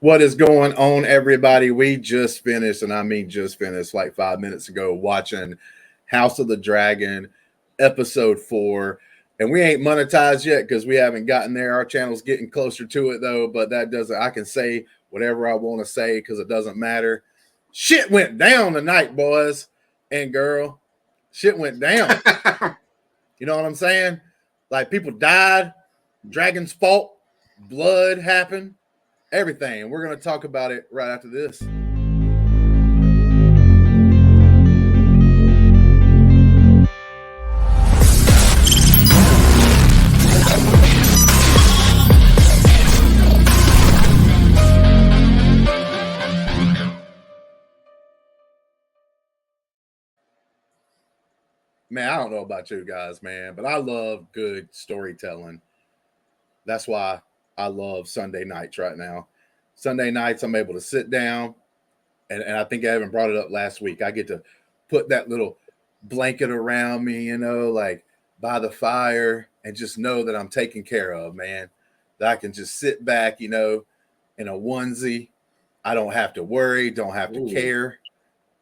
What is going on, everybody? We just finished, and I mean just finished like 5 minutes ago, watching House of the Dragon episode 4. And we ain't monetized yet because we haven't gotten there. Our channel's getting closer to it, though. But that doesn't, I can say whatever I want to say because it doesn't matter. Shit went down tonight, boys and girl. Shit went down. You know what I'm saying? Like, people died, dragons fought, blood happened. Everything. We're going to talk about it right after this. Man, I don't know about you guys, man, but I love good storytelling. That's why I love Sunday nights right now. Sunday nights, I'm able to sit down, and I think I even brought it up last week. I get to put that little blanket around me, you know, like by the fire, and just know that I'm taken care of, man. That I can just sit back, you know, in a onesie. I don't have to worry, don't have to care,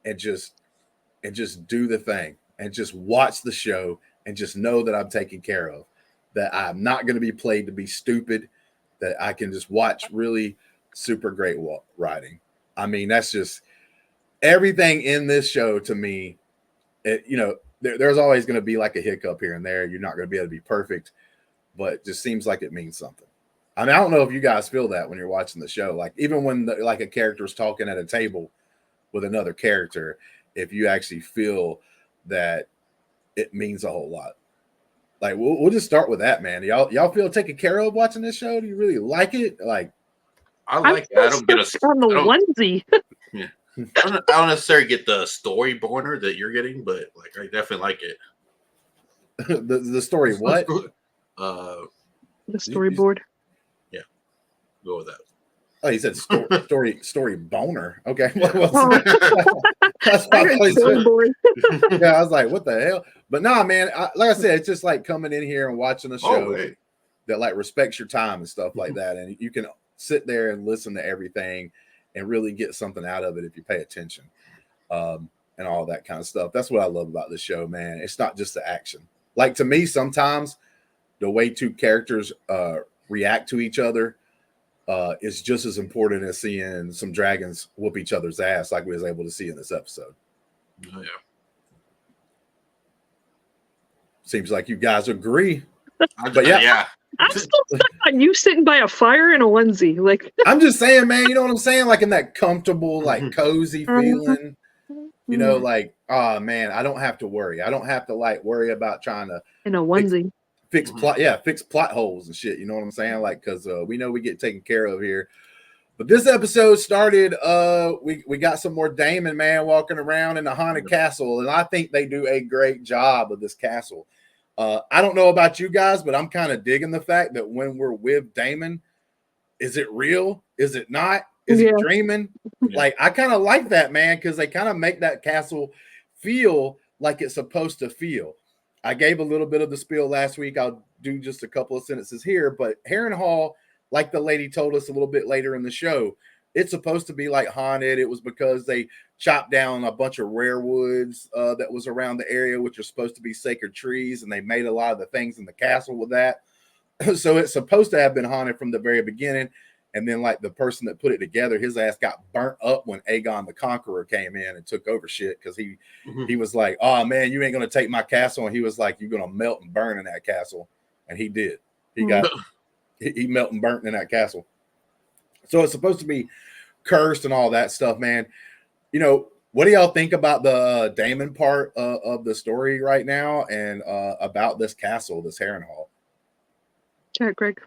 and just do the thing, and just watch the show, and just know that I'm taken care of. That I'm not going to be played to be stupid, that I can just watch really super great writing. I mean, that's just everything in this show to me. You know, there's always going to be like a hiccup here and there. You're not going to be able to be perfect, but it just seems like it means something. I mean, I don't know if you guys feel that when you're watching the show. Like, even when like a character is talking at a table with another character, if you actually feel that it means a whole lot. Like, we'll just start with that, man. Y'all feel taken care of watching this show? Do you really like it? Like, I like it. I don't get on the onesie. Yeah. I don't necessarily get the story boner that you're getting, but like I definitely like it. the story what? The storyboard. Yeah, go with that. Oh, you said story boner. Okay. That's Yeah, I was like, what the hell? But nah, man, like I said, it's just like coming in here and watching a show that like respects your time and stuff like that. And you can sit there and listen to everything and really get something out of it if you pay attention, and all that kind of stuff. That's what I love about this show, man. It's not just the action. Like, to me, sometimes the way two characters react to each other is just as important as seeing some dragons whoop each other's ass like we was able to see in this episode. Oh, yeah. Seems like you guys agree. But yeah. I'm still stuck on you sitting by a fire in a onesie. Like, I'm just saying, man, you know what I'm saying? Like, in that comfortable, like cozy feeling, you know, like, oh man, I don't have to worry. I don't have to like worry about trying to in a onesie fix plot holes and shit. You know what I'm saying? Like, because we know we get taken care of here. But this episode started, we got some more Damon, man, walking around in the haunted castle, and I think they do a great job of this castle. I don't know about you guys, but I'm kind of digging the fact that when we're with Damon, is it real? Is it not? Is he dreaming? Yeah. Like, I kind of like that, man, because they kind of make that castle feel like it's supposed to feel. I gave a little bit of the spiel last week. I'll do just a couple of sentences here, but Harrenhal, like the lady told us a little bit later in the show, it's supposed to be like haunted. It was because they chopped down a bunch of rare woods that was around the area, which are supposed to be sacred trees, and they made a lot of the things in the castle with that. So it's supposed to have been haunted from the very beginning. And then, like, the person that put it together, his ass got burnt up when Aegon the Conqueror came in and took over shit, because he was like, oh man, you ain't gonna take my castle. And he was like, you're gonna melt and burn in that castle. And he did. He melt and burnt in that castle. So it's supposed to be cursed and all that stuff, man. You know, what do y'all think about the Damon part of the story right now, and about this castle, this Harrenhal? Chat, Greg.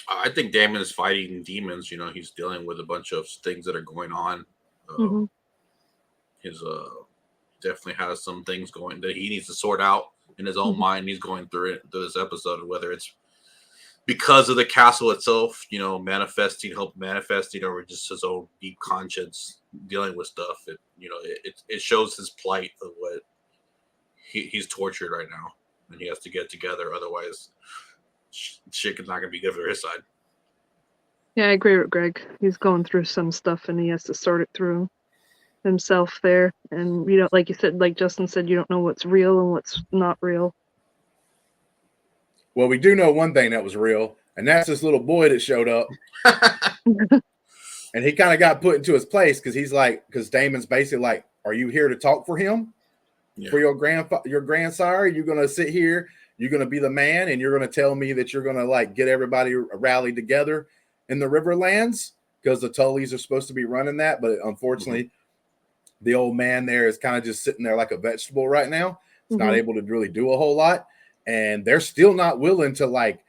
I think Damon is fighting demons. You know, he's dealing with a bunch of things that are going on. His definitely has some things going that he needs to sort out in his own mind. He's going through it through this episode, whether it's because of the castle itself, you know, manifesting, or just his own deep conscience dealing with stuff. It shows his plight of what he's tortured right now, and he has to get together. Otherwise, shit is not going to be good for his side. Yeah, I agree with Greg. He's going through some stuff and he has to sort it through himself there. And you don't, like you said, like Justin said, you don't know what's real and what's not real. Well, we do know one thing that was real, and that's this little boy that showed up. And he kind of got put into his place because Damon's basically like, "Are you here to talk for him? Yeah. For your grandsire? You're gonna sit here, you're gonna be the man, and you're gonna tell me that you're gonna like get everybody rallied together in the Riverlands because the Tullys are supposed to be running that, but unfortunately, the old man there is kind of just sitting there like a vegetable right now. He's not able to really do a whole lot, and they're still not willing to like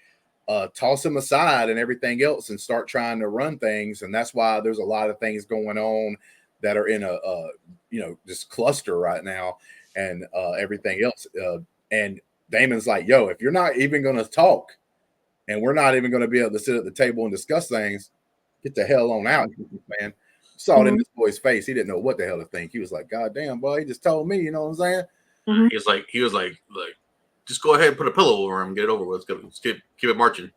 toss him aside and everything else and start trying to run things. And that's why there's a lot of things going on that are in this cluster right now and everything else. And Damon's like, yo, if you're not even going to talk and we're not even going to be able to sit at the table and discuss things, get the hell on out, man. Saw it in this boy's face. He didn't know what the hell to think. He was like, God damn, boy, he just told me, you know what I'm saying? He was like, just go ahead and put a pillow over him, get it over with. Let's keep it marching.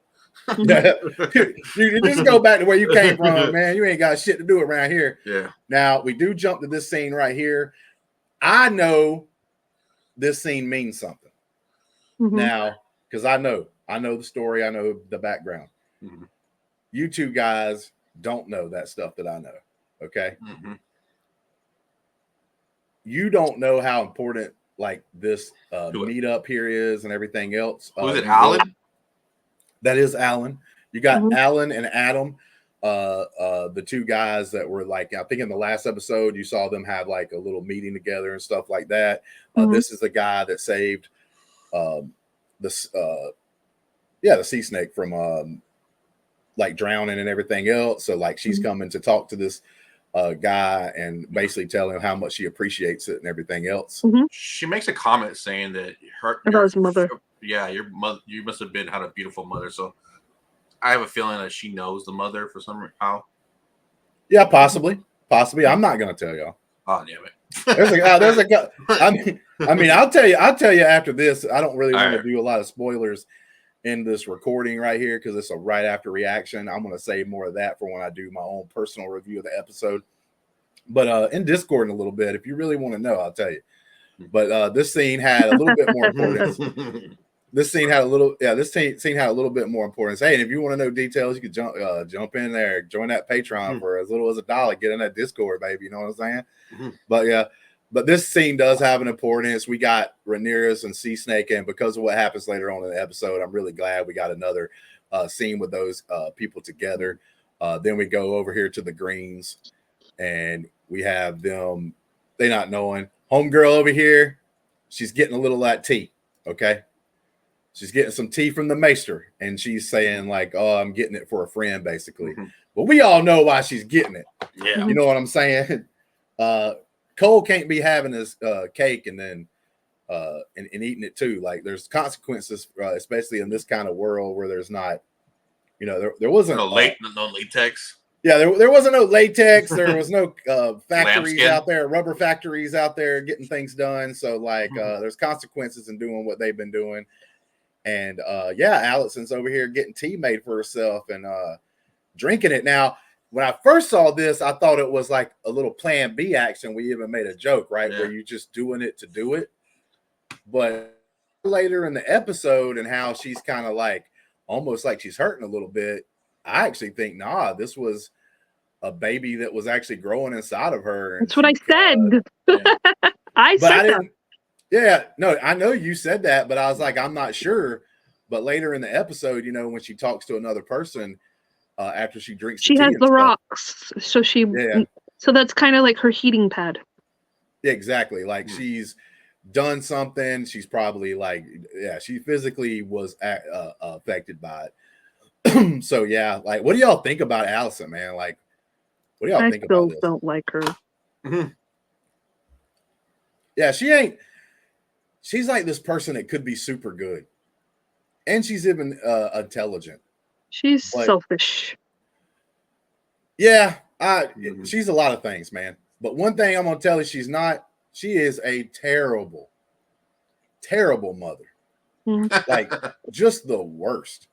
You just go back to where you came from, man. You ain't got shit to do around here. Yeah. Now we do jump to this scene right here. I know this scene means something. Now, because I know the story, I know the background. You two guys don't know that stuff that I know. Okay. You don't know how important like this meetup here is and everything else. Was it Alan? That is Alan. You got Alan and Adam, the two guys that were like, I think in the last episode you saw them have like a little meeting together and stuff like that. This is the guy that saved the sea snake from like drowning and everything else. So like she's coming to talk to this guy and basically tell him how much she appreciates it and everything else. She makes a comment saying that his mother. Yeah, your mother. You must have had a beautiful mother. So I have a feeling that she knows the mother for somehow. Yeah, possibly. I'm not gonna tell y'all. Oh damn it! There's a. I mean, I'll tell you after this. I don't really want to do a lot of spoilers in this recording right here because it's a right after reaction. I'm going to save more of that for when I do my own personal review of the episode. But in Discord in a little bit, if you really want to know, I'll tell you. But this scene had a little bit more importance. This scene had a little bit more importance. Hey, and if you want to know details, you can jump in there, join that Patreon for as little as $1. Get in that Discord, baby. You know what I'm saying? But yeah. But this scene does have an importance. We got Rhaenyra and Sea Snake, and because of what happens later on in the episode, I'm really glad we got another scene with those people together. Then we go over here to the Greens, and we have them. They not knowing. Homegirl over here, she's getting a little of that tea. Okay, she's getting some tea from the maester, and she's saying like, "Oh, I'm getting it for a friend," basically. But we all know why she's getting it. Yeah, you know what I'm saying. Cole can't be having his cake and then and eating it too. Like there's consequences, especially in this kind of world where there's not, there wasn't no latex. Yeah, there wasn't no latex. There was no factories out there, rubber factories out there getting things done. So like there's consequences in doing what they've been doing. And Allison's over here getting tea made for herself and drinking it now. When I first saw this, I thought it was like a little plan B action. We even made a joke, right? Yeah. Where you're just doing it to do it. But later in the episode and how she's kind of like, almost like she's hurting a little bit. I actually think, this was a baby that was actually growing inside of her. That's what I said. I said that. Yeah, no, I know you said that, but I was like, I'm not sure. But later in the episode, when she talks to another person, after she drinks, she has the rocks, so so that's kind of like her heating pad. Yeah, exactly. Like she's done something. She's probably like, she physically was affected by it. So yeah, like, what do y'all think about Allison, man? Like, what do y'all think about this? I still don't like her. Yeah, she's like this person that could be super good, and she's even intelligent. She's selfish. Yeah, she's a lot of things, man. But one thing I'm gonna tell you, she's not. She is a terrible, terrible mother. Like just the worst.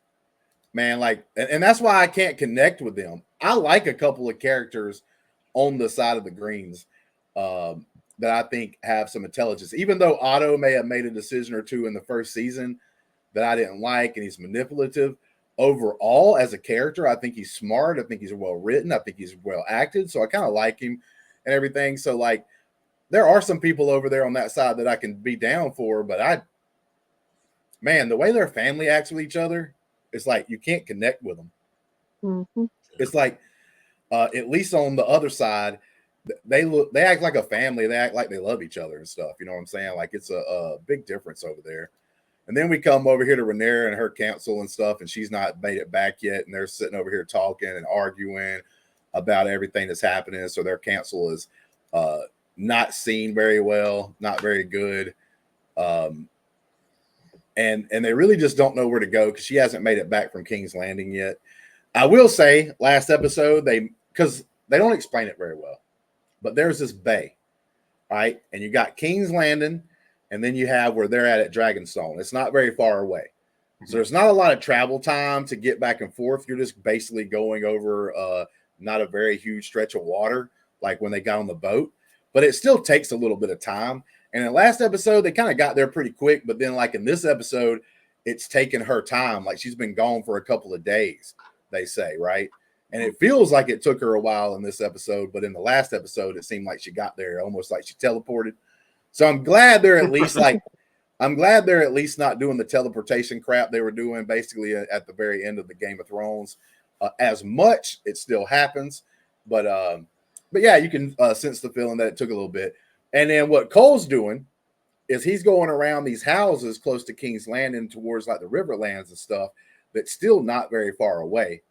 man, like, and that's why I can't connect with them. I like a couple of characters on the side of the greens that I think have some intelligence, even though Otto may have made a decision or two in the first season that I didn't like, and he's manipulative. Overall, as a character, I think he's smart. I think he's well written. I think he's well acted. So I kind of like him and everything. So, like, there are some people over there on that side that I can be down for, but man, the way their family acts with each other, it's like you can't connect with them. Mm-hmm. It's like, at least on the other side, they act like a family. They act like they love each other and stuff. You know what I'm saying? Like, it's a big difference over there. And then we come over here to Rhaenyra and her council and stuff, and she's not made it back yet. And they're sitting over here talking and arguing about everything that's happening. So their council is not seen very well, not very good. And they really just don't know where to go because she hasn't made it back from King's Landing yet. I will say, last episode, because they don't explain it very well, but there's this bay, right? And you got King's Landing, and then you have where they're at Dragonstone. It's not very far away. So there's not a lot of travel time to get back and forth. You're just basically going over not a very huge stretch of water, like when they got on the boat. But it still takes a little bit of time. And in the last episode, they kind of got there pretty quick. But then, like in this episode, it's taken her time. Like she's been gone for a couple of days, they say, right? And it feels like it took her a while in this episode. But in the last episode, it seemed like she got there almost like she teleported. So I'm glad they're at least not doing the teleportation crap they were doing basically at the very end of the Game of Thrones. As much, it still happens. But yeah, you can sense the feeling that it took a little bit. And then what Cole's doing is he's going around these houses close to King's Landing towards like the Riverlands and stuff that's still not very far away.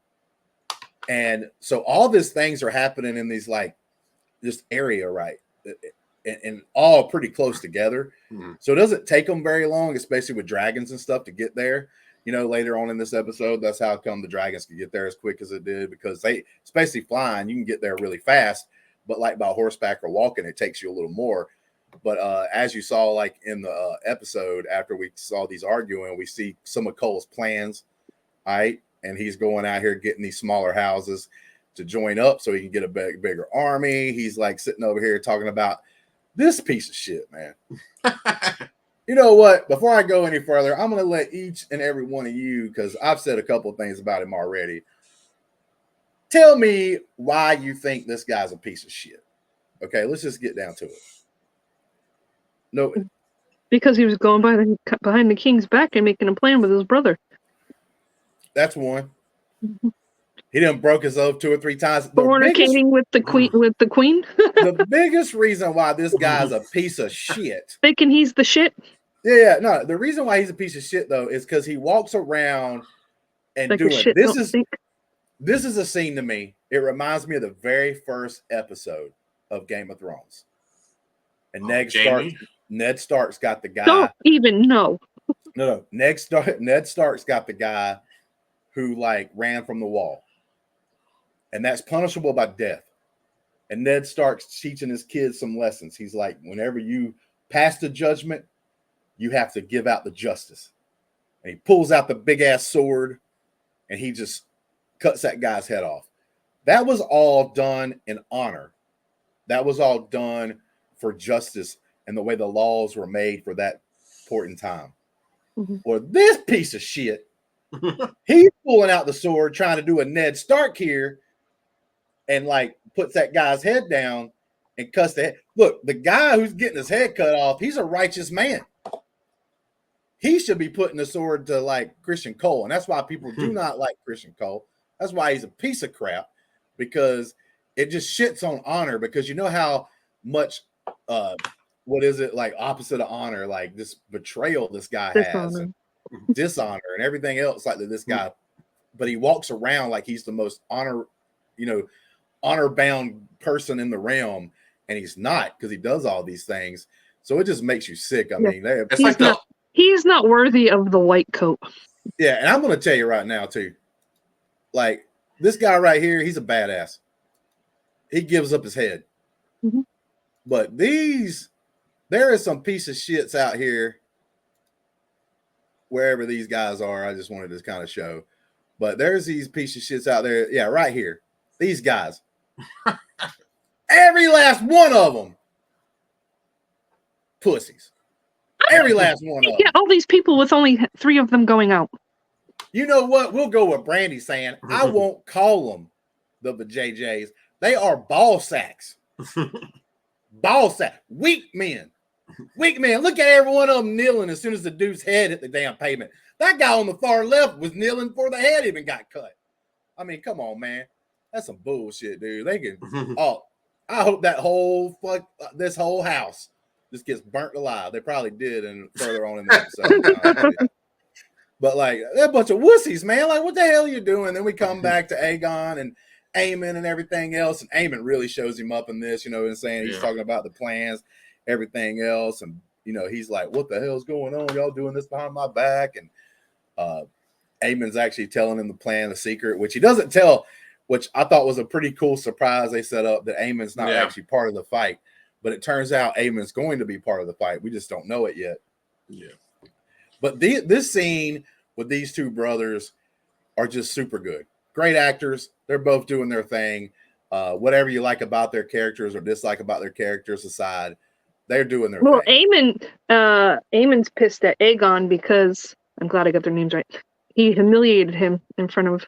And so all these things are happening in these like this area, right? And all pretty close together. Mm-hmm. So it doesn't take them very long, especially with dragons and stuff to get there. You know, later on in this episode, that's how come the dragons can get there as quick as it did, because they, especially flying, you can get there really fast. But like by horseback or walking, it takes you a little more. But as you saw, like in the episode, after we saw these arguing, we see some of Cole's plans, right? And he's going out here getting these smaller houses to join up so he can get a bigger army. He's like sitting over here talking about this piece of shit, man. You know what? Before I go any further, I'm going to let each and every one of you, because I've said a couple of things about him already. Tell me why you think this guy's a piece of shit. Okay, let's just get down to it. No, because he was going behind the king's back and making a plan with his brother. That's one. Mm-hmm. He done broke his oath 2 or 3 times. Fornicating with the queen. The biggest reason why this guy's a piece of shit. Thinking he's the shit. Yeah. No, the reason why he's a piece of shit though is because he walks around and like doing this is a scene to me. It reminds me of the very first episode of Game of Thrones. And Ned Stark's got the guy. Don't even know. No. Ned Stark's got the guy who like ran from the wall. And that's punishable by death. And Ned Stark's teaching his kids some lessons. He's like, whenever you pass the judgment, you have to give out the justice. And he pulls out the big ass sword and he just cuts that guy's head off. That was all done in honor. That was all done for justice and the way the laws were made for that point in time. Mm-hmm. Well, this piece of shit, he's pulling out the sword trying to do a Ned Stark here and like puts that guy's head down and cuts the head. Look, the guy who's getting his head cut off, he's a righteous man. He should be putting the sword to like Christian Cole. And that's why people do not like Christian Cole. That's why he's a piece of crap, because it just shits on honor, because you know how much what is it, like opposite of honor, like this betrayal this guy has, and dishonor and everything else like this guy, but he walks around like he's the most honor bound person in the realm, and he's not, because he does all these things. So it just makes you sick. I mean, he's not worthy of the white coat. Yeah, and I'm going to tell you right now too, like this guy right here, he's a badass. He gives up his head. Mm-hmm. But there is some piece of shits out here, wherever these guys are. I just wanted to kind of show. But there's these piece of shits out there. Yeah, right here. These guys. Every last one of them. Pussies. Every last one of them. Yeah, all these people with only 3 of them going out. You know what? We'll go with Brandi saying, I won't call them the JJs. They are ball sacks. Ball sack. Weak men. Weak men. Look at every one of them kneeling as soon as the dude's head hit the damn pavement. That guy on the far left was kneeling before the head even got cut. I mean, come on, man. That's some bullshit, dude. They can. Oh, I hope that this whole house just gets burnt alive. They probably did, and further on in the episode. But like, they're a bunch of wussies, man. Like, what the hell are you doing? Then we come back to Aegon and Aemon and everything else, and Aemon really shows him up in this. You know what I'm saying? He's talking about the plans, everything else, and you know, he's like, "What the hell's going on? Y'all doing this behind my back?" And Aemon's actually telling him the plan, the secret, which he doesn't tell, which I thought was a pretty cool surprise they set up, that Aemon's not actually part of the fight. But it turns out Aemon's going to be part of the fight. We just don't know it yet. Yeah. But this scene with these 2 brothers are just super good. Great actors. They're both doing their thing. Whatever you like about their characters or dislike about their characters aside, they're doing their thing. Aemon's pissed at Aegon because, I'm glad I got their names right, he humiliated him in front of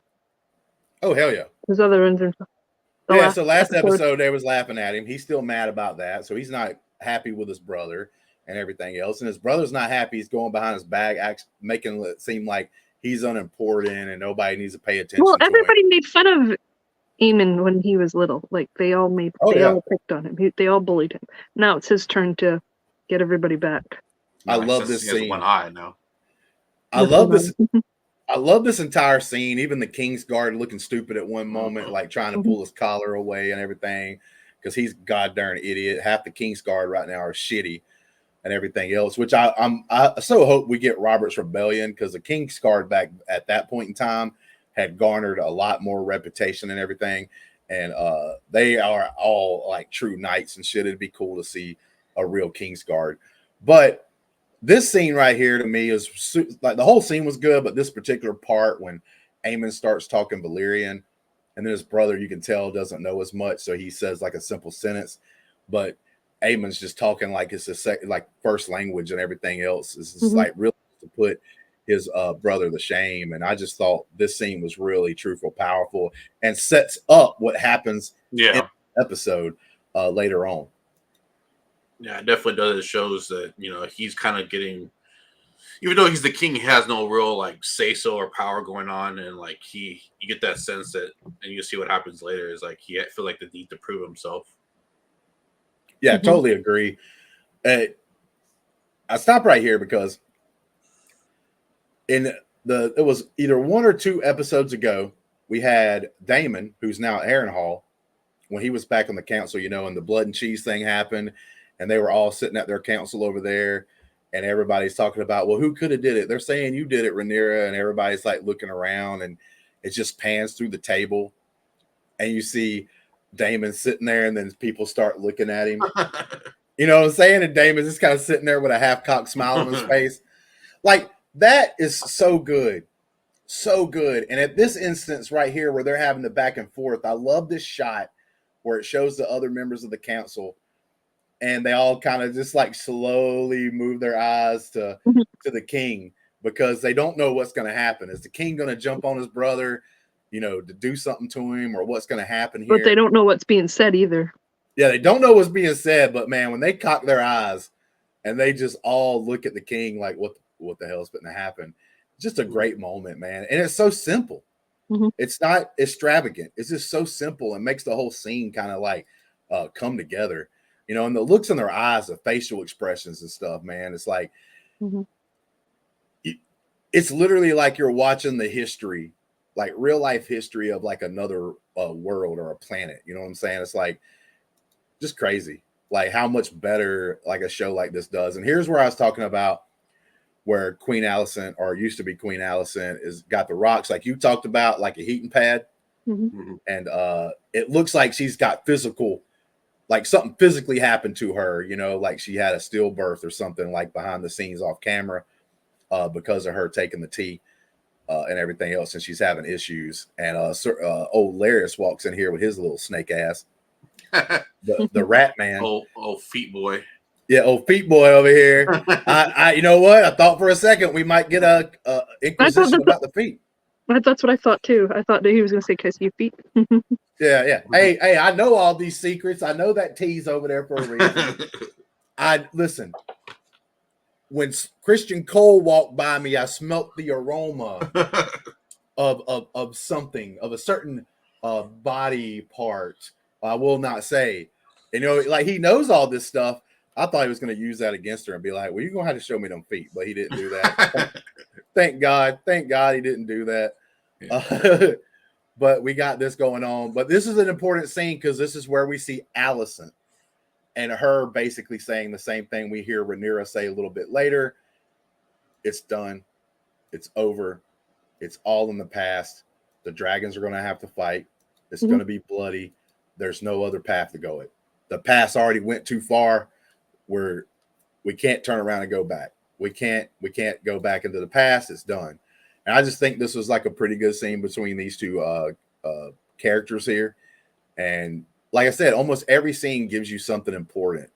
hell yeah. his other ones. So last episode they was laughing at him. He's still mad about that. So he's not happy with his brother and everything else. And his brother's not happy. He's going behind his back, making it seem like he's unimportant and nobody needs to pay attention. Well, to everybody him. made fun of Aemon when he was little. Like, they all picked on him. They all bullied him. Now it's his turn to get everybody back. I love this scene. One eye now. I love this. I love this entire scene. Even the Kingsguard looking stupid at one moment, like trying to pull his collar away and everything, because he's a goddamn idiot. Half the Kingsguard right now are shitty and everything else, which I so hope we get Robert's Rebellion, because the Kingsguard back at that point in time had garnered a lot more reputation and everything. And they are all like true knights and shit. It'd be cool to see a real Kingsguard. But this scene right here to me is like, the whole scene was good, but this particular part when Aemon starts talking Valyrian, and then his brother, you can tell, doesn't know as much, so he says like a simple sentence, but Aemon's just talking like it's like first language and everything else. It's just like really to put his brother to shame. And I just thought this scene was really truthful, powerful, and sets up what happens in the episode later on. Yeah, it definitely does. It shows that, you know, he's kind of getting, even though he's the king, he has no real like say so or power going on, and like you get that sense that, and you see what happens later, is like he feel like the need to prove himself. Yeah, totally agree. I stop right here because it was either 1 or 2 episodes ago, we had Daemon, who's now Harrenhal, when he was back on the council, you know, and the blood and cheese thing happened. And they were all sitting at their council over there, and everybody's talking about, well, who could have did it? They're saying you did it, Rhaenyra, and everybody's like looking around, and it just pans through the table, and you see Daemon sitting there, and then people start looking at him. You know what I'm saying? And Daemon's just kind of sitting there with a half-cocked smile on his face. Like, that is so good. So good. And at this instance right here where they're having the back and forth, I love this shot where it shows the other members of the council, and they all kind of just like slowly move their eyes to the king, because they don't know what's going to happen. Is the king going to jump on his brother, you know, to do something to him, or what's going to happen here? But they don't know what's being said either. Yeah, they don't know what's being said, but man, when they cock their eyes and they just all look at the king like, what the hell's going to happen? Just a great moment, man. And it's so simple. It's not extravagant. It's just so simple and makes the whole scene kind of like come together. You know, and the looks in their eyes, the facial expressions and stuff, man. It's like, it's literally like you're watching the history, like real life history of like another world or a planet. You know what I'm saying? It's like just crazy, like how much better like a show like this does. And here's where I was talking about where Queen Alicent, or used to be Queen Alicent, is got the rocks like you talked about, like a heating pad. And it looks like she's got physical, like something physically happened to her, you know, like she had a stillbirth or something, like behind the scenes off camera, because of her taking the tea. and everything else, and she's having issues. And old Larius walks in here with his little snake ass, the rat man. Oh, feet boy. Yeah, old feet boy over here. You know what? I thought for a second we might get a inquisition about the feet. That's what I thought too. I thought that he was going to say, "Can I see your feet?" Yeah. Hey, I know all these secrets. I know that T's over there for a reason. Listen. When Christian Cole walked by me, I smelt the aroma of something, of a certain body part. I will not say. You know, like he knows all this stuff. I thought he was going to use that against her and be like, well, you're going to have to show me them feet. But he didn't do that. Thank God he didn't do that. Yeah. But we got this going on. But this is an important scene because this is where we see Allison and her basically saying the same thing we hear Rhaenyra say a little bit later. It's done. It's over. It's all in the past. The dragons are going to have to fight. It's going to be bloody. There's no other path to go. The past already went too far. Where we can't turn around and go back. We can't go back into the past. It's done. And I just think this was like a pretty good scene between these two characters here. And like I said, almost every scene gives you something important.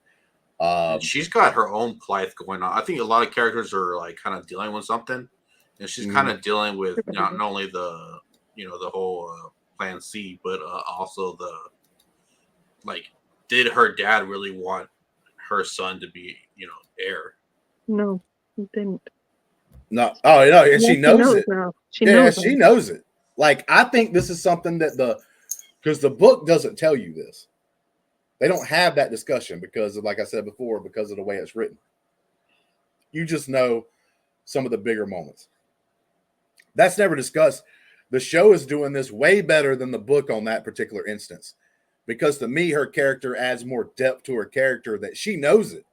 She's got her own plight going on. I think a lot of characters are like kind of dealing with something, and she's kind of dealing with not only the the whole Plan C, but also the did her dad really want her son to be heir? No, he didn't. No, oh no, and she knows it. Now. She knows it. Like I think this is something that because the book doesn't tell you this. They don't have that discussion because of, like I said before, because of the way it's written. You just know some of the bigger moments. That's never discussed. The show is doing this way better than the book on that particular instance. Because to me, her character adds more depth to her character that she knows it.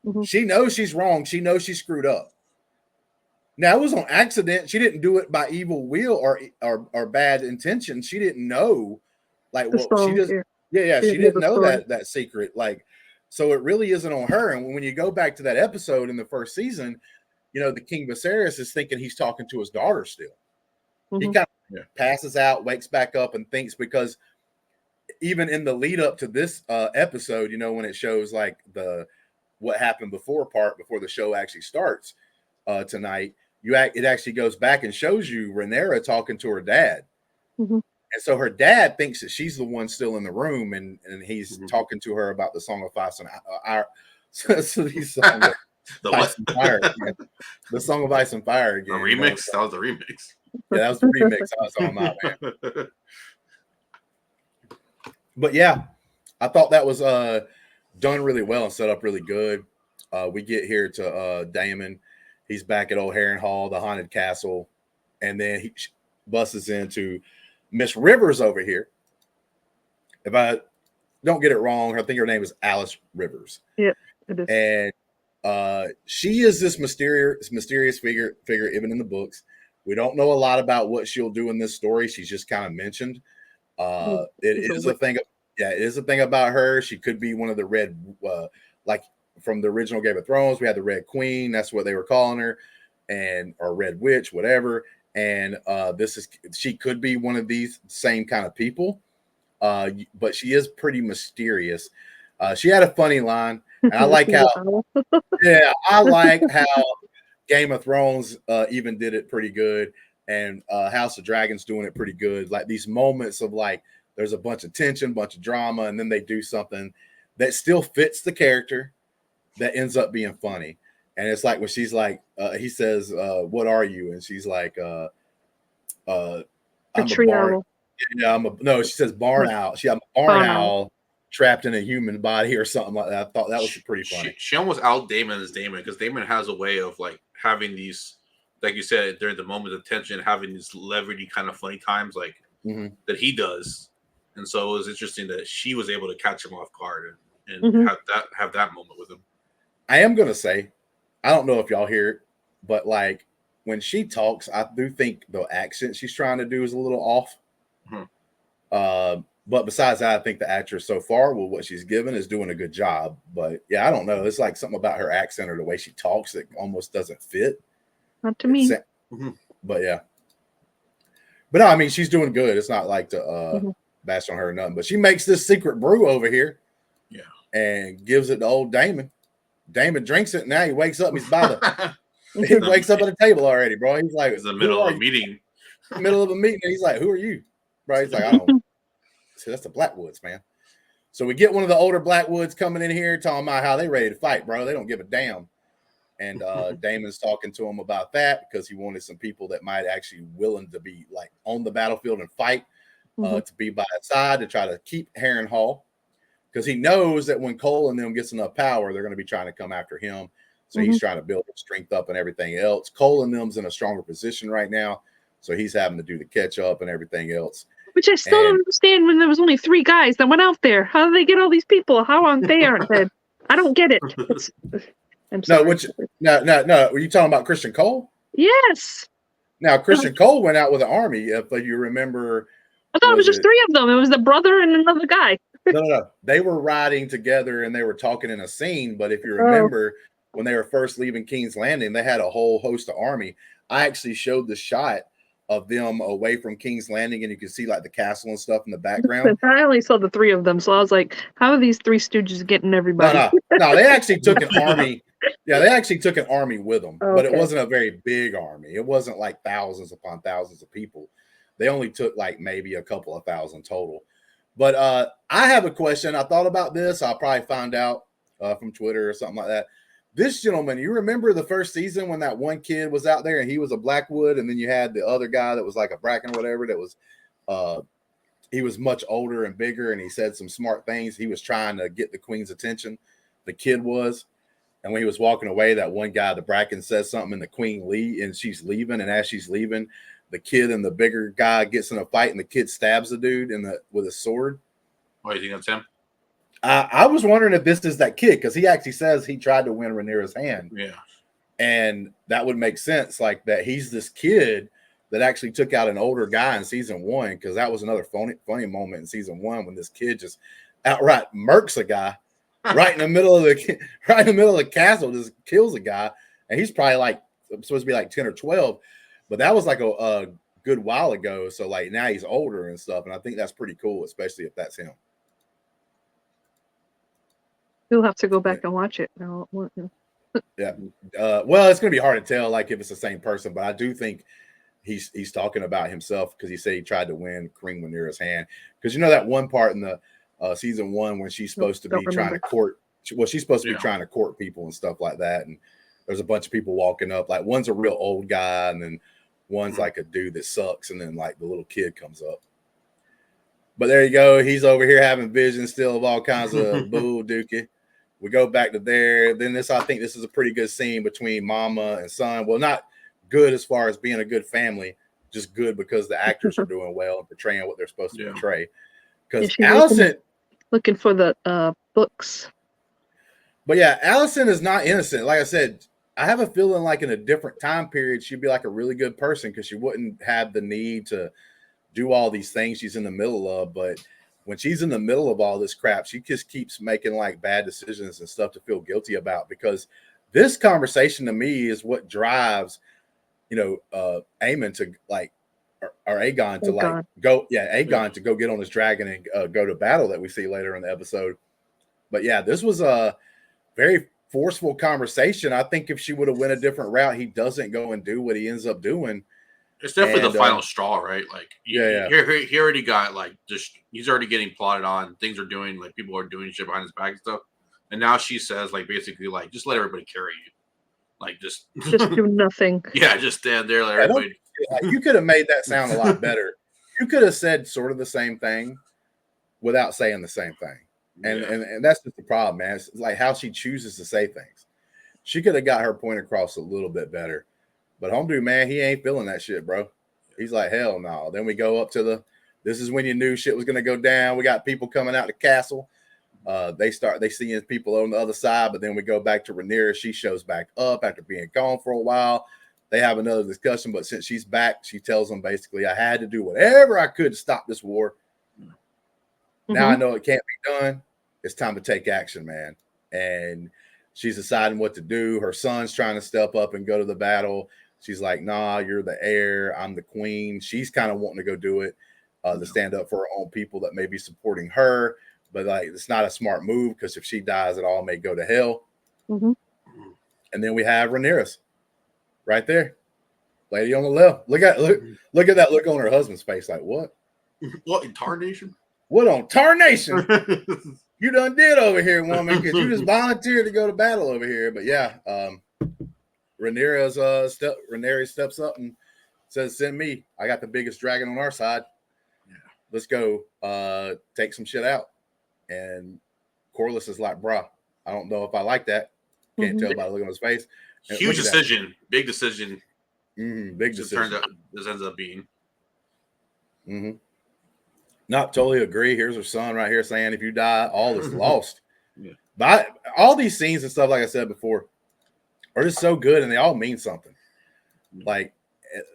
Mm-hmm. She knows she's wrong. She knows she screwed up. Now, it was on accident. She didn't do it by evil will or bad intention. She didn't know, like, what she just, she didn't know that secret. Like, so it really isn't on her. And when you go back to that episode in the first season, the King Viserys is thinking he's talking to his daughter still. Mm-hmm. He kind of passes out, wakes back up, and thinks because even in the lead up to this episode, when it shows like what happened before the show actually starts tonight, it actually goes back and shows you Rhaenyra talking to her dad. Mm-hmm. And so her dad thinks that she's the one still in the room, and he's talking to her about the Song of Ice and the Ice and Fire again. The Song of Ice and Fire again. The remix? That was the remix. Yeah, that was the remix I was talking about, man. But yeah, I thought that was done really well and set up really good. We get here to Daemon. He's back at Old Harrenhal, the haunted castle, and then he busts into Miss Rivers over here. If I don't get it wrong, I think her name is Alice Rivers. Yeah, it is. And she is this mysterious figure even in the books. We don't know a lot about what she'll do in this story. She's just kind of mentioned. It is a thing. Yeah, it is a thing about her. She could be one of the red, like from the original Game of Thrones. We had the Red Queen. That's what they were calling her, or Red Witch, whatever. And she could be one of these same kind of people. But she is pretty mysterious. She had a funny line. And I like how, I like how Game of Thrones even did it pretty good, and House of Dragons doing it pretty good. Like these moments of like, there's a bunch of tension, bunch of drama, and then they do something that still fits the character that ends up being funny. And it's like when she's like, he says, "What are you?" And she's like, "I'm a barn." Yeah, she says barn owl. I'm a barn owl trapped in a human body or something like that. I thought that was pretty funny. She almost out Daemon as Daemon because Daemon has a way of like having these, like you said, during the moment of tension, having these levity kind of funny times like that he does. And so it was interesting that she was able to catch him off guard and have that moment with him. I am gonna say, I don't know if y'all hear it, but like when she talks, I do think the accent she's trying to do is a little off. But besides that, I think the actress so far with what she's given is doing a good job. But yeah, I don't know. It's like something about her accent or the way she talks that almost doesn't fit. Not to me. But yeah, But no, I mean, she's doing good. It's not like to bash on her or nothing. But she makes this secret brew over here. Yeah. And gives it to old Damon. Damon drinks it. And now he wakes up. He's by the he wakes up at the table already, bro. He's like, it's the middle of a meeting. Middle of a meeting. And he's like, who are you? Bro, he's like, I don't. So that's the Blackwoods, man. So we get one of the older Blackwoods coming in here talking about how they ready to fight, bro. They don't give a damn. And Damon's talking to him about that because he wanted some people that might actually willing to be like on the battlefield and fight, to be by his side to try to keep Harrenhal, because he knows that when Cole and them gets enough power, they're going to be trying to come after him. So he's trying to build his strength up and everything else. Cole and them's in a stronger position right now, so he's having to do the catch up and everything else. Which I still don't understand when there was only 3 guys that went out there. How did they get all these people? How aren't they? I don't get it. I'm sorry. No. Were you talking about Christian Cole? Yes. Now, Christian Cole went out with an army, if you remember. I thought it was just 3 of them. It was the brother and another guy. No. They were riding together and they were talking in a scene. But if you remember, when they were first leaving King's Landing, they had a whole host of army. I actually showed the shot of them away from King's Landing, and you can see like the castle and stuff in the background. I only saw the 3 of them, so I was like, how are these 3 stooges getting everybody? No, they actually took an army. Yeah, they actually took an army with them, but it wasn't a very big army. It wasn't like thousands upon thousands of people. They only took like maybe a couple of thousand total. But I have a question. I thought about this. I'll probably find out from Twitter or something like that. This gentleman, you remember the first season when that one kid was out there and he was a Blackwood, and then you had the other guy that was like a Bracken or whatever that was he was much older and bigger, and he said some smart things. He was trying to get the queen's attention. The kid was. And when he was walking away, that one guy, the Bracken, says something, and the queen and she's leaving. And as she's leaving, the kid and the bigger guy gets in a fight, and the kid stabs the dude with a sword. Oh, you think that's him? I was wondering if this is that kid, because he actually says he tried to win Rhaenyra's hand. Yeah. And that would make sense, like that he's this kid that actually took out an older guy in season 1, because that was another funny moment in season 1 when this kid just outright murks a guy right in the middle of the castle, just kills a guy, and he's probably like supposed to be like 10 or 12, but that was like a good while ago. So like now he's older and stuff, and I think that's pretty cool, especially if that's him. You'll have to go back and watch it now. Yeah. Well, it's gonna be hard to tell like if it's the same person, but I do think he's talking about himself, because he said he tried to win Queen Rhaenyra's hand, because you know that one part in the season 1 when she's supposed to be trying to court. Well, she's supposed to be trying to court people and stuff like that, and there's a bunch of people walking up. Like one's a real old guy, and then one's like a dude that sucks, and then like the little kid comes up. But there you go. He's over here having visions still of all kinds of bull dookie. We go back to there. Then I think this is a pretty good scene between mama and son. Well, not good as far as being a good family, just good because the actors are doing well and portraying what they're supposed to portray. Because Allison looking for the books. But yeah, Allison is not innocent. Like I said, I have a feeling like in a different time period, she'd be like a really good person, because she wouldn't have the need to do all these things she's in the middle of. But when she's in the middle of all this crap, she just keeps making like bad decisions and stuff to feel guilty about, because this conversation to me is what drives, Aemon to like, or Aegon to like go, Aegon to go get on his dragon and go to battle that we see later in the episode. But yeah, this was a very forceful conversation. I think if she would have went a different route, he doesn't go and do what he ends up doing. It's definitely the final straw, right? Like, he already got like he's already getting plotted on. Things are doing like people are doing shit behind his back and stuff. And now she says like basically like just let everybody carry you, like just do nothing. Yeah, just stand there, let everybody. You could have made that sound a lot better. You could have said sort of the same thing without saying the same thing. And that's just the problem, man. It's like how she chooses to say things. She could have got her point across a little bit better. But Homdude, man, he ain't feeling that shit, bro. He's like, hell no. Then we go up to this is when you knew shit was going to go down. We got people coming out the castle. They seeing people on the other side, but then we go back to Rhaenyra. She shows back up after being gone for a while. They have another discussion, but since she's back, she tells them basically, I had to do whatever I could to stop this war. Now I know it can't be done. It's time to take action, man. And she's deciding what to do. Her son's trying to step up and go to the battle. She's like, nah, you're the heir. I'm the queen. She's kind of wanting to go do it to stand up for her own people that may be supporting her. But like, it's not a smart move because if she dies, it all may go to hell. Mm-hmm. And then we have Rhaenyra right there, lady on the left. Look at that look on her husband's face. Like, what? What in tarnation? What on tarnation? You done did over here, woman, because you just volunteered to go to battle over here. But yeah, Rhaenyra steps up and says, "Send me. I got the biggest dragon on our side. Yeah. Let's go take some shit out." And Corlys is like, "Bruh, I don't know if I like that. Can't tell by the look on his face." And huge decision, big decision. Big decision. This ends up being. Mm-hmm. Not totally agree. Here's her son right here saying, "If you die, all is lost." Yeah. But all these scenes and stuff, like I said before, are just so good, and they all mean something. Like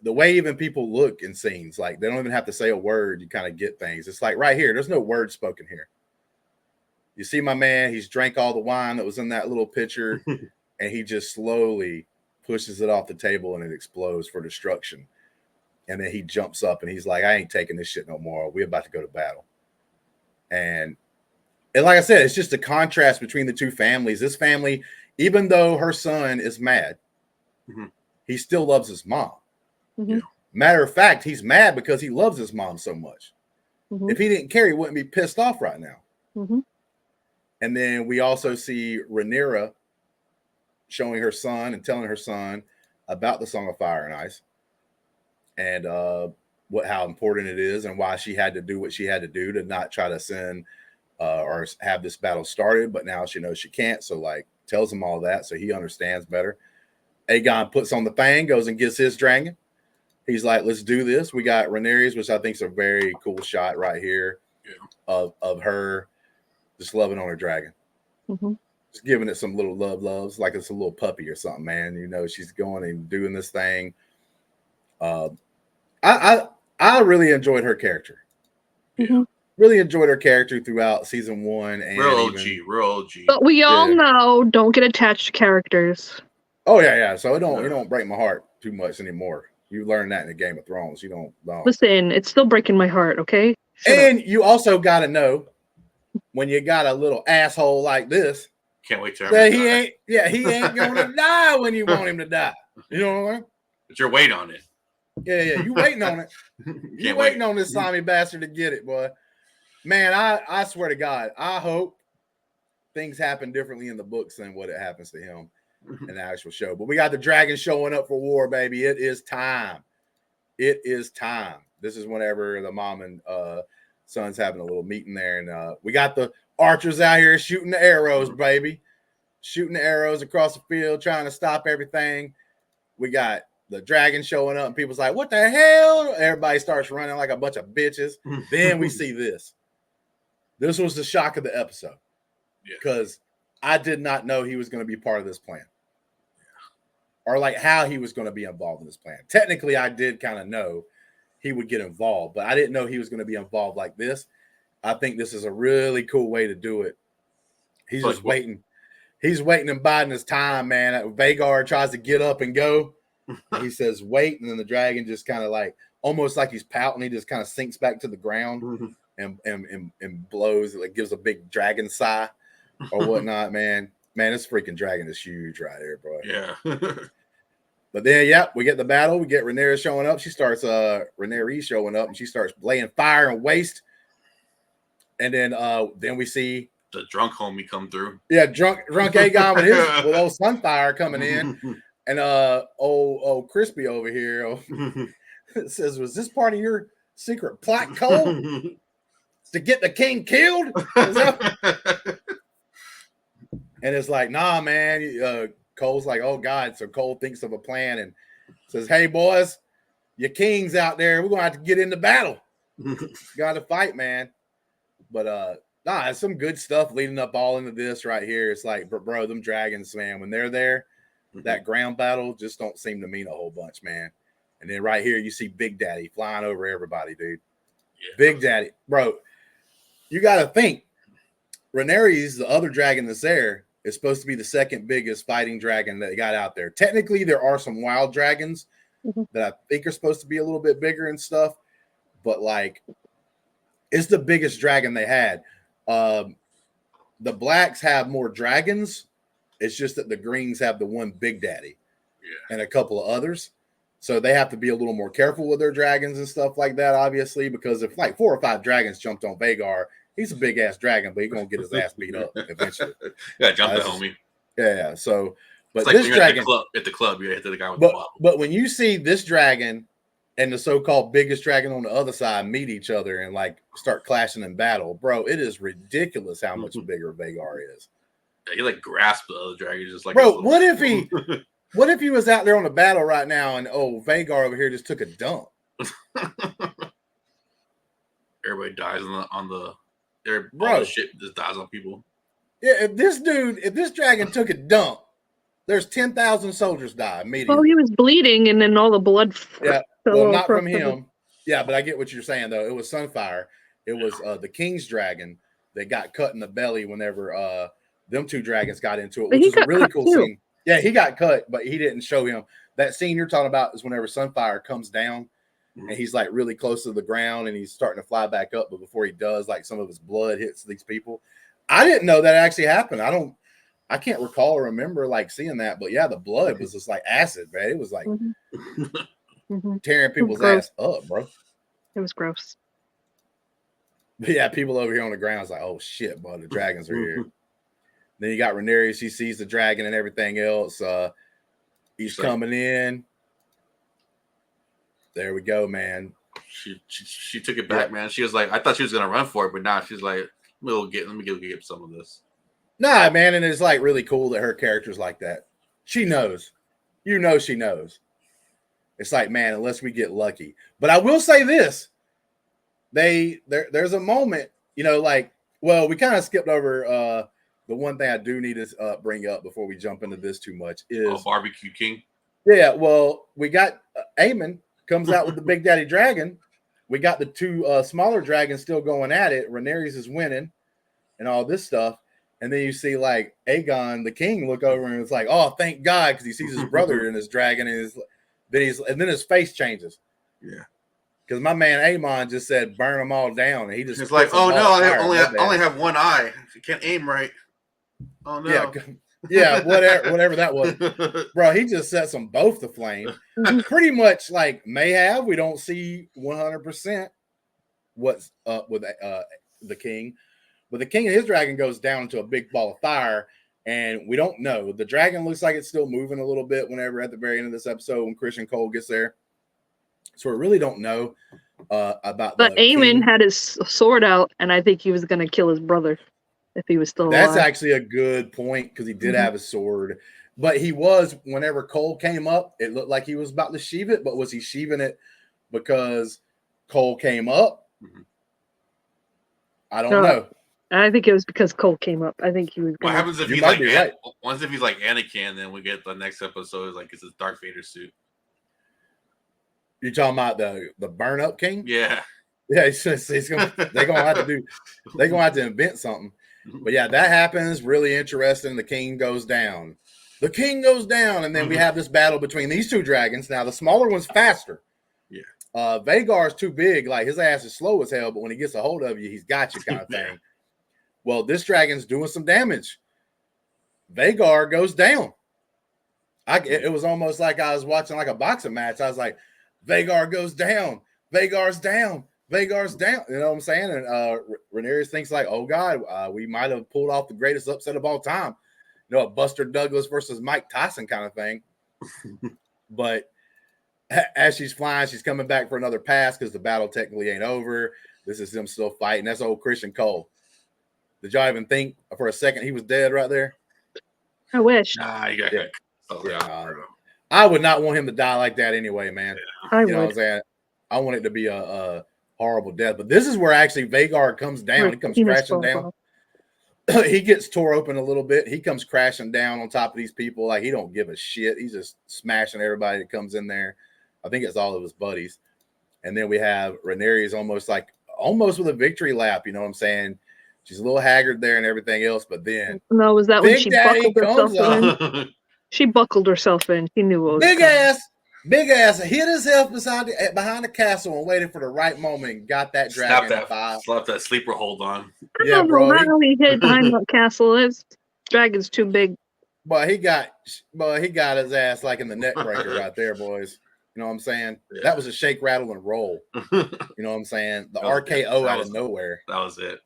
the way even people look in scenes, like they don't even have to say a word. You kind of get things. It's like right here. There's no word spoken here. You see my man. He's drank all the wine that was in that little pitcher, and he just slowly pushes it off the table, and it explodes for destruction. And then he jumps up and he's like, "I ain't taking this shit no more. We're about to go to battle." And like I said, it's just a contrast between the two families. This family, even though her son is mad, he still loves his mom. Mm-hmm. Matter of fact, he's mad because he loves his mom so much. Mm-hmm. If he didn't care, he wouldn't be pissed off right now. Mm-hmm. And then we also see Rhaenyra showing her son and telling her son about the Song of Fire and Ice. And how important it is and why she had to do what she had to do to not try to send or have this battle started. But now she knows she can't. So like tells him all that. So he understands better. Aegon puts on the fang, goes and gets his dragon. He's like, "Let's do this." We got Rhaenyra's, which I think is a very cool shot right here of her just loving on her dragon. Mm-hmm. Just giving it some little loves like it's a little puppy or something, man. You know, she's going and doing this thing. I really enjoyed her character. Mm-hmm. Really enjoyed her character throughout season 1 and real OG. But we all know, don't get attached to characters. Oh yeah. So it don't break my heart too much anymore. You learn that in the Game of Thrones. You don't. Listen, it's still breaking my heart. Okay. And you also got to know when you got a little asshole like this. Can't wait to that he ain't gonna die when you want him to die. You know what I mean? But you're waiting on it. Yeah, you waiting on it. You waiting on this slimy bastard to get it, boy. Man, I swear to God, I hope things happen differently in the books than what it happens to him in the actual show. But we got the dragon showing up for war, baby. It is time. It is time. This is whenever the mom and son's having a little meeting there, and we got the archers out here shooting the arrows, baby. Shooting the arrows across the field, trying to stop everything. We got the dragon showing up, and people's like, "What the hell?" Everybody starts running like a bunch of bitches. Then we see this. This was the shock of the episode because I did not know he was going to be part of this plan, or like how he was going to be involved in this plan. Technically, I did kind of know he would get involved, but I didn't know he was going to be involved like this. I think this is a really cool way to do it. He's just waiting. He's waiting and biding his time, man. Vhagar tries to get up and go. He says, "Wait," and then the dragon just kind of like almost like he's pouting. He just kind of sinks back to the ground and blows. It like gives a big dragon sigh or whatnot, man. Man, this freaking dragon is huge right here, bro. Yeah. But then, we get the battle. We get Rhaenyra showing up. She starts Rhaenyra showing up, and she starts laying fire and waste. And then we see the drunk homie come through. Yeah, drunk Aegon with old Sunfire coming in. And old Crispy over here says, "Was this part of your secret plot, Cole? To get the king killed?" And it's like, "Nah, man." Cole's like, "Oh God." So Cole thinks of a plan and says, "Hey boys, your king's out there. We're gonna have to get into battle. Gotta fight, man." But it's some good stuff leading up all into this right here. It's like, bro, them dragons, man, when they're there, that ground battle just don't seem to mean a whole bunch, man. And then right here, you see Big Daddy flying over everybody, dude. Yeah. Big Daddy, bro. You got to think, Rhaenyra's the other dragon that's there. is supposed to be the second biggest fighting dragon that they got out there. Technically, there are some wild dragons that I think are supposed to be a little bit bigger and stuff, but like it's the biggest dragon they had. The blacks have more dragons. It's just that the greens have the one big daddy and a couple of others. So they have to be a little more careful with their dragons and stuff like that, obviously, because if like 4 or 5 dragons jumped on Vagar, he's a big ass dragon, but he's gonna get his ass beat up eventually. Yeah, jump the homie. Yeah. So, but it's like this dragon at the club, you hit the guy with the bottle. But when you see this dragon and the so-called biggest dragon on the other side meet each other and like start clashing in battle, bro, it is ridiculous how much bigger Vagar is. Yeah, he like grasped the other dragon just like. Bro, what if he was out there on the battle right now and Vagar over here just took a dump? Everybody dies on the bro. All the shit just dies on people. Yeah, if this dragon took a dump, there's 10,000 soldiers die immediately. Oh, he was bleeding, and then all the blood. Yeah, well, not from him. Yeah, but I get what you're saying though. It was Sunfire. It was the King's dragon that got cut in the belly whenever them 2 dragons got into it, which is a really cool scene. Yeah, he got cut, but he didn't show him. That scene you're talking about is whenever Sunfire comes down and he's like really close to the ground and he's starting to fly back up, but before he does, like some of his blood hits these people. I didn't know that actually happened. I can't recall or remember like seeing that, but yeah, the blood was just like acid, man. It was like tearing people's ass up, bro. It was gross. But yeah, people over here on the ground is like, oh shit, bro, the dragons are here. Then you got Rhaenyra. She sees the dragon and everything else. He's coming in. There we go, man. She took it back, man. She was like, I thought she was gonna run for it, but now she's like, let me get some of this. Nah, man, and it's like really cool that her character's like that. She knows. You know she knows. It's like, man, unless we get lucky. But I will say this. There's a moment, like, well, we kind of skipped over the one thing I do need to bring up before we jump into this too much is Barbecue King. Yeah, well, we got Aemon comes out with the big daddy dragon. We got the 2 smaller dragons still going at it. Rhaenyra is winning and all this stuff. And then you see like Aegon, the king, look over and it's like, oh, thank God, because he sees his brother in his dragon and then his face changes. Yeah. Because my man Aemon just said burn them all down. And he just it's like, oh no, I only have one eye. You can't aim right. Oh no. Yeah, whatever that was. Bro, he just sets them both to flame. Pretty much like Mayhav, we don't see 100% what's up with the king. But the king and his dragon goes down into a big ball of fire, and we don't know. The dragon looks like it's still moving a little bit whenever at the very end of this episode when Christian Cole gets there. So we really don't know about But Aemon had his sword out, and I think he was going to kill his brother if he was still alive. That's actually a good point because he did have a sword. But he was, whenever Cole came up, it looked like he was about to sheave it. But was he sheaving it because Cole came up? I don't know. I think it was because Cole came up. I think he was. What happens if he's like once if he's like Anakin, then we get the next episode is like it's his Darth Vader suit. You talking about the burn up king? Yeah. Yeah, they're gonna have to invent something. But yeah, that happens. Really interesting. The king goes down. The king goes down, and then we have this battle between these 2 dragons. Now the smaller one's faster. Yeah. Vagar's too big. Like his ass is slow as hell, but when he gets a hold of you, he's got you kind of thing. Well, this dragon's doing some damage. Vagar goes down. It was almost like I was watching like a boxing match. I was like, Vagar goes down. Vagar's down. Vagar's down. You know what I'm saying? And Rhaenyra thinks like, oh God, we might have pulled off the greatest upset of all time. A Buster Douglas versus Mike Tyson kind of thing. But as she's flying, she's coming back for another pass because the battle technically ain't over. This is them still fighting. That's old Christian Cole. Did y'all even think for a second he was dead right there? I wish. Nah, you got I would not want him to die like that anyway, man. Yeah. You know what I'm saying? I want it to be a horrible death. But this is where actually Vagar comes down. He comes crashing down. He gets tore open a little bit. He comes crashing down on top of these people. Like he don't give a shit. He's just smashing everybody that comes in there. I think it's all of his buddies. And then we have Rhaenyra's almost with a victory lap. You know what I'm saying? She's a little haggard there and everything else, but then No, was that when Big she Daddy buckled herself comes in? yeah, She buckled herself in. She knew what was big coming. ass hit himself behind the castle and waited for the right moment and got that slap dragon. that sleeper hold on. I Yeah, don't know bro. how he hid behind that castle. His dragon's too big. But he got his ass like in the neck breaker right there, boys. You know what I'm saying? Yeah. That was a shake, rattle, and roll. You know what I'm saying? The RKO out of nowhere. That was it.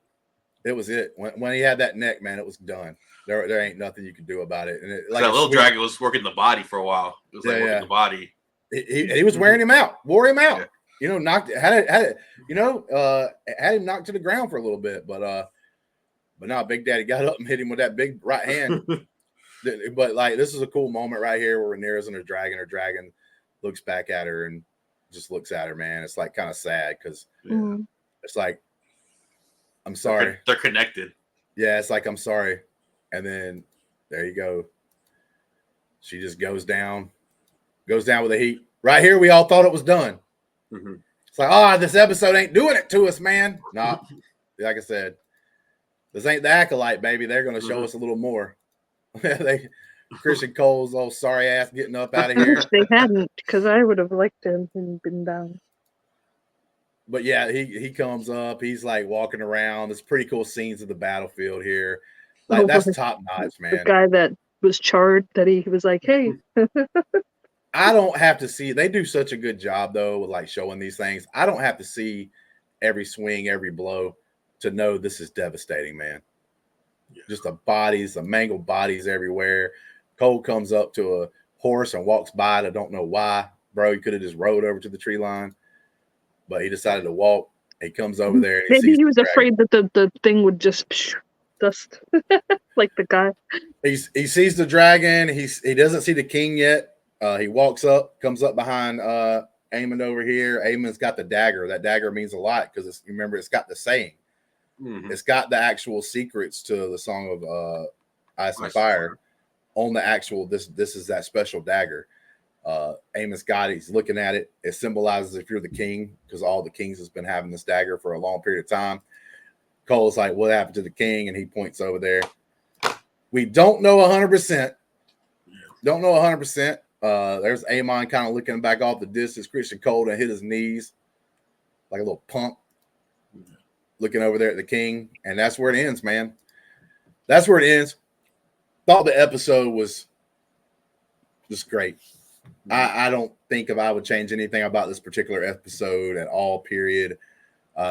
It was it. When he had that neck, man, it was done. There ain't nothing you could do about it. And it, Like that little dragon was working the body for a while. It was like working the body. He was wearing him out, wore him out. Yeah. You know, had him knocked to the ground for a little bit. But now Big Daddy got up and hit him with that big right hand. But like, this is a cool moment right here where Rhaenyra's and her dragon looks back at her and just looks at her, man. It's like kind of sad because it's like, I'm sorry. They're connected. Yeah, it's like, I'm sorry. And then there you go. She just goes down with the heat. Right here, we all thought it was done. Mm-hmm. It's like, this episode ain't doing it to us, man. Nah, like I said, this ain't the Acolyte, baby. They're going to show us a little more. Christian Cole's old sorry ass getting up out of I here. wish they hadn't, because I would have liked him and been down. But yeah, he comes up. He's like walking around. There's pretty cool scenes of the battlefield here. Like that's top notch, man. The guy that was charred, that he was like, hey. I don't have to see. They do such a good job though with like showing these things. I don't have to see every swing, every blow to know this is devastating, man. Yeah. Just the mangled bodies everywhere. Cole comes up to a horse and walks by. I don't know why, bro. He could have just rode over to the tree line, but he decided to walk. He comes over there. And maybe he was afraid that the thing would just dust like the guy. He sees the dragon. He doesn't see the king yet. He walks up, comes up behind Aemon over here. Aemon's got the dagger. That dagger means a lot because remember it's got the saying. Mm-hmm. It's got the actual secrets to the Song of Ice and Fire on the actual. This is that special dagger. Aemon's got it. He's looking at it. It symbolizes if you're the king, because all the kings has been having this dagger for a long period of time. Cole's like, what happened to the king? And he points over there. We don't know 100%. Don't know 100%. There's Aemon kind of looking back off the distance. Christian Cole and hit his knees like a little punk, looking over there at the king. And that's where it ends, man. That's where it ends. Thought the episode was just great. I don't think if I would change anything about this particular episode at all, period.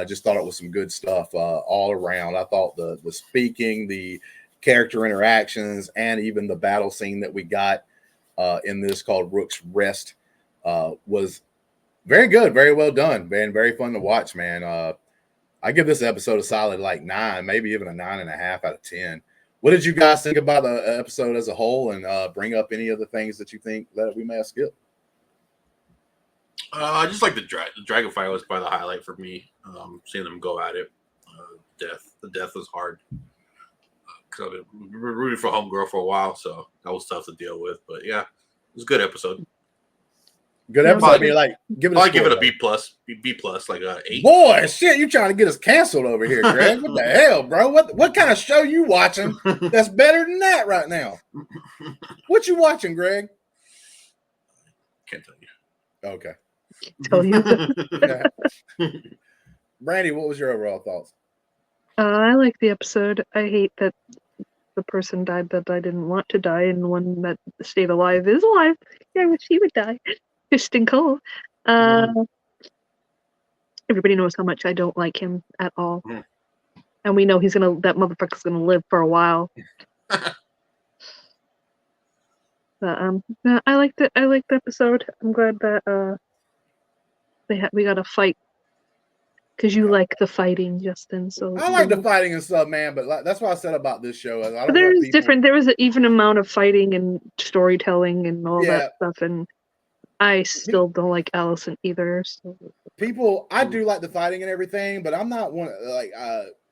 Just thought it was some good stuff all around. I thought the speaking, the character interactions, and even the battle scene that we got in this called Rook's Rest was very good, very well done, man. Very fun to watch, man. I give this episode a solid like 9, maybe even a 9.5 out of 10. What did you guys think about the episode as a whole, and bring up any of the things that you think that we may have skipped? I just like the dragon fight was probably the highlight for me. Seeing them go at it. The death was hard. Because I've been rooting for Homegirl for a while, so that was tough to deal with. But yeah, it was a good episode. Good episode. I mean, like, give it a B plus, like a 8. Boy, shit, you trying to get us canceled over here, Greg? What the hell, bro? What kind of show you watching that's better than that right now? What you watching, Greg? Can't tell you. Okay. Tell you. Brandi, what was your overall thoughts? I like the episode. I hate that the person died that I didn't want to die, and the one that stayed alive is alive. Yeah, I wish he would die. Justin Cole. Everybody knows how much I don't like him at all. And we know that motherfucker's gonna live for a while. But I liked it. I liked the episode. I'm glad that we got a fight. Because you like the fighting, Justin. So I like the fighting and stuff, man. But that's what I said about this show. There was an even amount of fighting and storytelling and all that stuff, and I still don't like Allison either. So. I do like the fighting and everything, but I'm not one like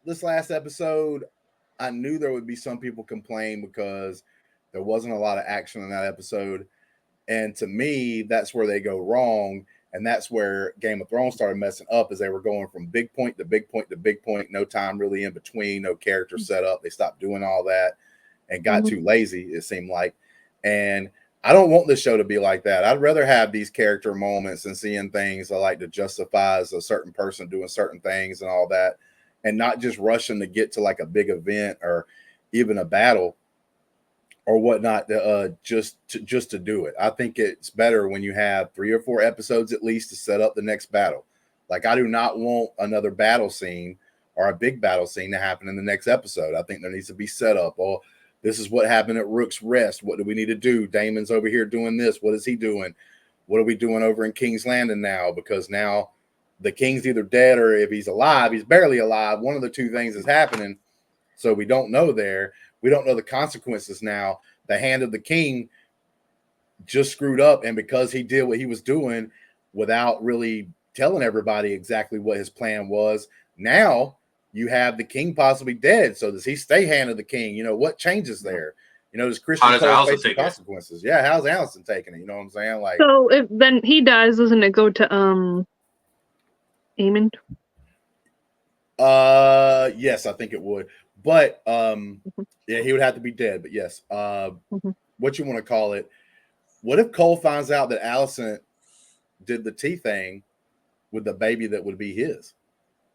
this last episode. I knew there would be some people complain because there wasn't a lot of action in that episode, and to me, that's where they go wrong. And that's where Game of Thrones started messing up, as they were going from big point to big point to big point, no time really in between, no character set up. They stopped doing all that and got too lazy, it seemed like. And I don't want this show to be like that. I'd rather have these character moments and seeing things I like to justify as a certain person doing certain things and all that, and not just rushing to get to like a big event or even a battle or whatnot, just to do it. I think it's better when you have 3 or 4 episodes at least to set up the next battle. Like, I do not want another battle scene or a big battle scene to happen in the next episode. I think there needs to be set up. Or this is what happened at Rook's Rest. What do we need to do? Damon's over here doing this. What is he doing? What are we doing over in King's Landing now? Because now the king's either dead, or if he's alive, he's barely alive. One of the two things is happening. So we don't know there. We don't know the consequences now. The hand of the king just screwed up. And because he did what he was doing without really telling everybody exactly what his plan was, now you have the king possibly dead. So does he stay hand of the king? You know, what changes there? You know, does Christian Cole face some consequences? Yeah, how's Allison taking it? You know what I'm saying? Like, so if then he dies, doesn't it go to Aemon? Yes, I think it would. But yeah, he would have to be dead. But yes, what you want to call it? What if Cole finds out that Allison did the tea thing with the baby that would be his?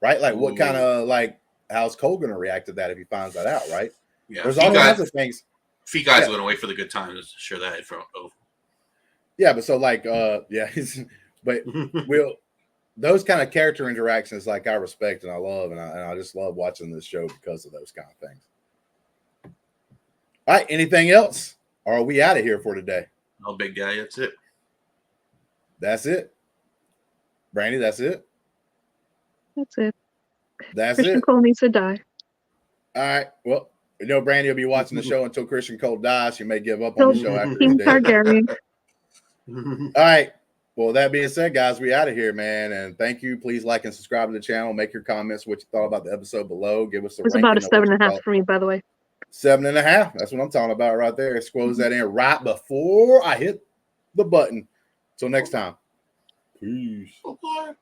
Right? Like, what kind of, like, how's Cole going to react to that if he finds that out? Right? Yeah, there's all kinds of things. Feet guys going to wait for the good times to share that info. Yeah, but so like, yeah, but those kind of character interactions, like, I respect and I love, and I just love watching this show because of those kind of things. All right, anything else? Or are we out of here for today? No, big guy, that's it. That's it. Brandi, that's it. That's it. That's Christian it. Cole needs to die. All right. Well, you know, Brandi will be watching the show until Christian Cole dies. She may give up on the show after he's dead. Targaryen. All right. Well, that being said, guys, we out of here, man. And thank you. Please like and subscribe to the channel. Make your comments, what you thought about the episode below. Give us a It's about a 7.5 for me, by the way. 7.5. That's what I'm talking about right there. Squoze that in right before I hit the button. Till next time. Peace. Okay.